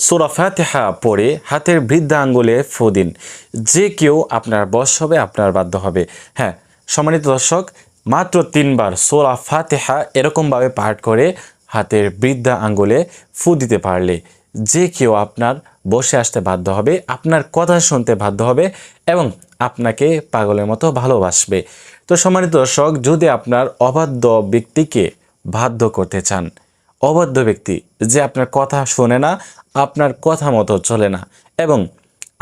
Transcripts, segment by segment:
সূরা ফাতিহা পড়ে হাতের বৃদ্ধা আঙ্গুলে ফু দিন। যে কেউ আপনার বশ হবে, আপনার বাধ্য হবে। হ্যাঁ, সম্মানিত দর্শক, মাত্র 3 বার সূরা ফাতিহা এরকমভাবে পাঠ করে হাতের বৃদ্ধা আঙ্গুলে ফু দিতে পারলে যে কেউ আপনার বসে আসতে বাধ্য হবে, আপনার কথা শুনতে বাধ্য হবে এবং আপনাকে পাগলের মতো ভালোবাসবে। তো সম্মানিত দর্শক, যদি আপনার অবাধ্য ব্যক্তিকে বাধ্য করতে চান, অবাধ্য ব্যক্তি যে আপনার কথা শোনে না, আপনার কথা মতো চলে না এবং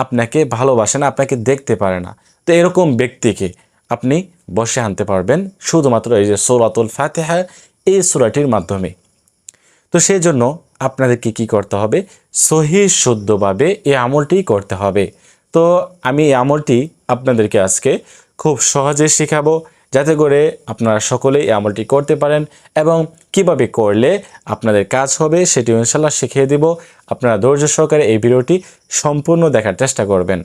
আপনাকে ভালোবাসে না, আপনাকে দেখতে পারে না, তো এরকম ব্যক্তিকে আপনি বসে আনতে পারবেন শুধুমাত্র এই যে সূরাতুল ফাতিহা এই সূরাটির মাধ্যমে। তো সেই জন্য আপনাদেরকে কি করতে হবে? সহিহ শুদ্ধভাবে এই আমলটি করতে হবে। তো আমি এই আমলটি আপনাদেরকে আজকে খুব সহজে শেখাবো, যাতে করে আপনারা সকলেই এই আমলটি করতে পারেন এবং কিভাবে করলে আপনাদের কাজ হবে সেটিও ইনশাআল্লাহ শিখিয়ে দিব। আপনারা ধৈর্য সহকারে এই ভিডিওটি সম্পূর্ণ দেখার চেষ্টা করবেন।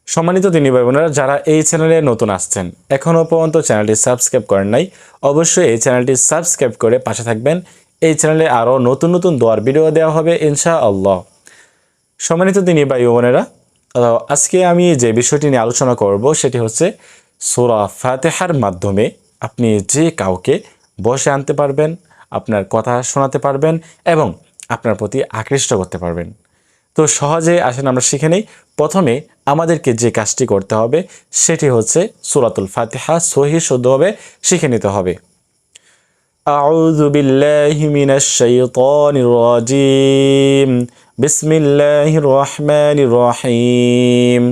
সম্মানিত দিনী ভাই বোনেরা, যারা এই চ্যানেলে নতুন আসছেন, এখনও পর্যন্ত চ্যানেলটি সাবস্ক্রাইব করেন নাই, অবশ্যই এই চ্যানেলটি সাবস্ক্রাইব করে পাশে থাকবেন। এই চ্যানেলে আরও নতুন নতুন দোয়ার ভিডিও দেওয়া হবে ইনশাআল্লাহ। সম্মানিত দিনী ভাই বোনেরা, আজকে আমি যে বিষয়টি নিয়ে আলোচনা করব সেটি হচ্ছে সূরা ফাতিহার মাধ্যমে আপনি যে কাউকে বসে আনতে পারবেন, আপনার কথা শোনাতে পারবেন এবং আপনার প্রতি আকৃষ্ট করতে পারবেন। তো সহজে আসেন আমরা শিখে নেই। প্রথমে আমাদেরকে যে কাজটি করতে হবে সেটি হচ্ছে সূরাতুল ফাতিহা সহিহ শুদ্ধভাবে শিখে নিতে হবে। আউযু বিল্লাহি মিনাশ শাইতানির রাজিম। বিসমিল্লাহির রহমানির রহিম।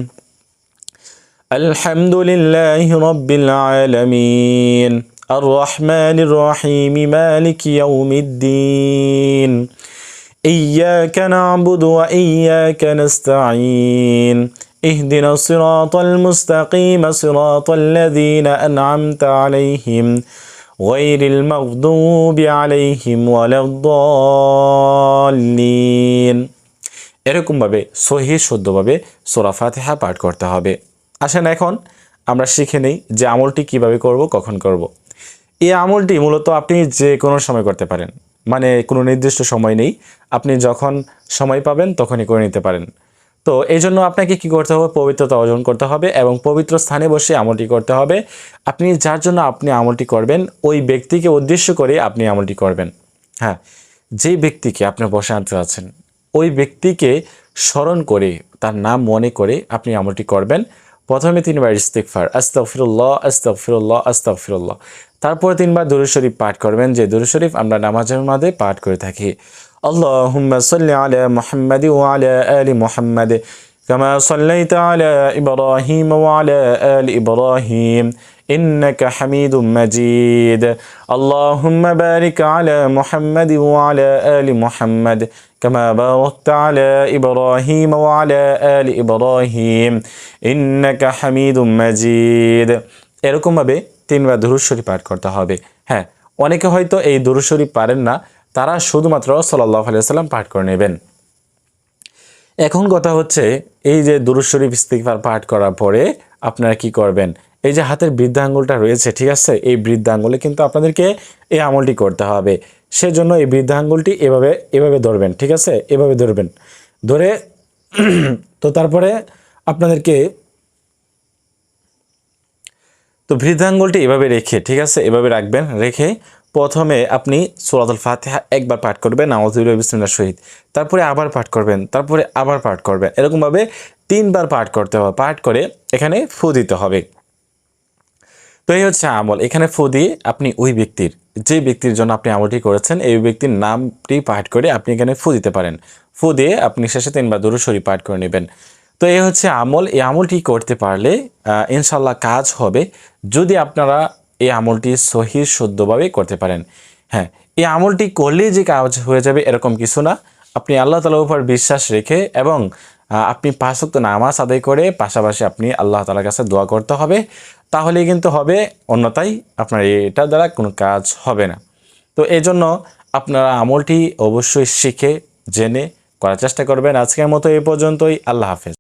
আলহামদুলিল্লাহি রাব্বিল আলামিন। আর রহমানির রহিম। মালিকি ইয়াউমিদ্দিন। إياك نعبد وإياك نستعين اهدنا الصراط المستقيم صراط الذين أنعمت عليهم غير المغضوب عليهم ولا الضالين। এরকমভাবে সহিহ শুদ্ধভাবে সূরা ফাতিহা পাঠ করতে হবে। আসেন এখন আমরা শিখে নেই যে আমলটি কিভাবে করব, কখন করব। এই আমলটি মূলত আপনি যে কোনো সময় করতে পারেন, মানে কোনো নির্দিষ্ট সময় নেই, আপনি যখন সময় পাবেন তখনই করে নিতে পারেন। তো এই জন্য আপনাকে কি করতে হবে? পবিত্রতা অর্জন করতে হবে এবং পবিত্র স্থানে বসে আমলটি করতে হবে। আপনি যার জন্য আপনি আমলটি করবেন ওই ব্যক্তিকে উদ্দেশ্য করে আপনি আমলটি করবেন। হ্যাঁ, যে ব্যক্তিকে আপনি বসে আনতে যাচ্ছেন ওই ব্যক্তিকে স্মরণ করে, তার নাম মনে করে আপনি আমলটি করবেন। প্রথমে 3 বার ইস্তিগফার, আস্তাগফিরুল্লাহ আস্তাগফিরুল্লাহ আস্তাগফিরুল্লাহ। তারপরে 3 বার দুরূদ শরীফ পাঠ করবেন, যে দুরূদ শরীফ আমরা নামাজের মধ্যে পাঠ করে থাকি। আল্লাহুম্মা সাল্লি আলা মুহাম্মাদ ওয়া আলা আলি মুহাম্মাদ কামা সাল্লাইতা আলা ইব্রাহিম ওয়া আলা আলি ইব্রাহিম ইন্নাকা হামিদুম মাজিদ। আল্লাহুম্মা বারিক আলা মুহাম্মাদ ওয়া আলা আলি মুহাম্মাদ কামা বারাকতা আলা ইব্রাহিম ওয়া আলা আলি ইব্রাহিম ইন্নাকা হামিদুম মাজিদ। এরকমভাবে 3 বার দুরূদ শরীফ পাঠ করতে হবে। হ্যাঁ, অনেকে হয়তো এই দুরূদ শরীফ পারেন না, তারা শুধুমাত্র সাল্লাল্লাহু আলাইহি ওয়াসাল্লাম পাঠ করে নেবেন। এখন কথা হচ্ছে, এই যে দুরূদ শরীফ ইস্তিগফার পাঠ করার পরে আপনারা কি করবেন? এই যে হাতের বৃদ্ধা আঙ্গুলটা রয়েছে, ঠিক আছে, এই বৃদ্ধা আঙ্গুলে কিন্তু আপনাদেরকে এই আমলটি করতে হবে। সেজন্য এই বৃদ্ধা আঙ্গুলটি এভাবে ধরবেন, ঠিক আছে, এভাবে ধরবেন, ধরে তো তারপরে আপনাদেরকে তো বৃদ্ধা আঙ্গুলটি এভাবে রেখে, ঠিক আছে, এভাবে রাখবেন। রেখে প্রথমে আপনি সূরাতুল ফাতিহা একবার পাঠ করবেন আউযু বিল্লাহি বিসমিল্লাহির শহীদ, তারপরে আবার পাঠ করবেন, তারপরে আবার পাঠ করবেন, এরকমভাবে 3 বার পাঠ করতে হবে। পাঠ করে এখানে ফু দিতে হবে। তো এই হচ্ছে আমল। এখানে ফু দিয়ে আপনি ওই ব্যক্তির, যে ব্যক্তির জন্য আপনি আমলটি করেছেন এই ব্যক্তির নামটি পাঠ করে আপনি এখানে ফু দিতে পারেন। ফু দিয়ে আপনি শেষে 3 বার দুরূদ শরীফ পাঠ করে নেবেন। তো এই হচ্ছে আমল। এই আমলটি করতে পারলে ইনশাল্লাহ কাজ হবে, যদি আপনারা এই আমলটি সহিহ শুদ্ধভাবে করতে পারেন। হ্যাঁ, এই আমলটি করলেই যে কাজ হয়ে যাবে এরকম কিছু না। আপনি আল্লাহ তাআলার উপর বিশ্বাস রেখে এবং আপনি 5 ওয়াক্ত নামাজ আদায় করে পাশাপাশি আপনি আল্লাহ তাআলার কাছে দোয়া করতে হবে, তাহলেই কিন্তু হবে, অন্যথায় আপনার এটা দ্বারা কোনো কাজ হবে না। তো এই জন্য আপনারা আমলটি অবশ্যই শিখে জেনে করার চেষ্টা করবেন। আজকের মতো এই পর্যন্তই। আল্লাহ হাফেজ।